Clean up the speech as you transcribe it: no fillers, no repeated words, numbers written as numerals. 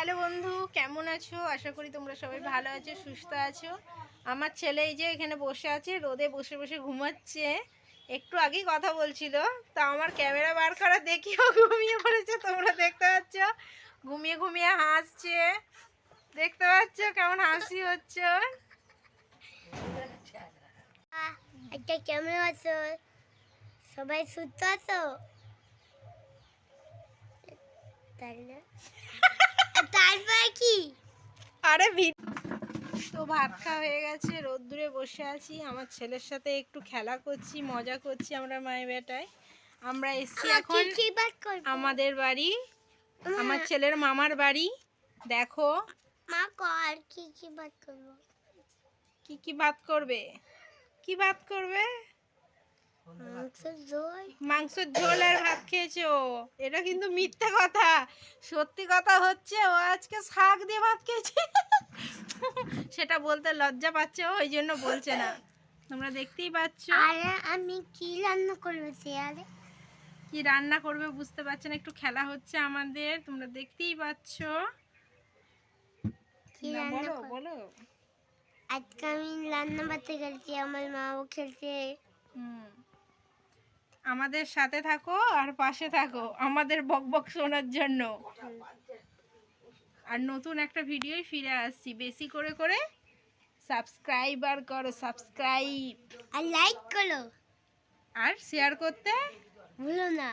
Hello বন্ধু, কেমন আছো? আশা করি তোমরা সবাই ভালো আছো, সুস্থ আছো। আমার ছেলে এই যে এখানে বসে আছে, রোদে বসে বসে ঘুমাচ্ছে। একটু আগেই কথা বলছিল, তা আমার ক্যামেরা বার করা দেখিও ঘুমিয়ে পড়েছে। তোমরা দেখতে পাচ্ছ ঘুমিয়ে ঘুমিয়ে হাসছে। দেখতে পাচ্ছ কেমন হাসি হচ্ছে। কেমন আছো? সবাই সুস্থ আছো? তারপরে কি? আরে তো ভাত খাওয়া হয়ে গেছে, রোদ্দুরে বসে আছি, আমার ছেলের সাথে একটু খেলা করছি, মজা করছি। আমরা মায়ের বেটায় আমরা এসছি এখন আমাদের বাড়ি, আমার ছেলের মামার বাড়ি। দেখো মা কর কি কি বাত করব? কি ভাত করবে? কি ভাত করবে? মাংসের ঝোল আর ভাত খেয়েছো? এটা কিন্তু মিথ্যা কথা। সত্যি কথা হচ্ছে ও আজকে শাক দিয়ে ভাত খেয়েছে। সেটা বলতে লজ্জা পাচ্ছে, ওই জন্য বলছে না। তোমরা দেখতেই পাচ্ছ। আরে আমি কি রান্না করব? আরে কি রান্না করবে বুঝতে পারছে না, একটু খেলা হচ্ছে আমাদের, তোমরা দেখতেই পাচ্ছ। কি রান্না বলো। আজকে আমি রান্না বাড়তে খেলছি, আমার মাও খেলছে। আমাদের সাথে থাকো আর পাশে থাকো আমাদের বকবক শোনার জন্য। আর নতুন একটা ভিডিওই ফিরে আসছি, বেশি করে করে সাবস্ক্রাইবার করো, সাবস্ক্রাইব আর লাইক করো আর শেয়ার করতে ভুলো না।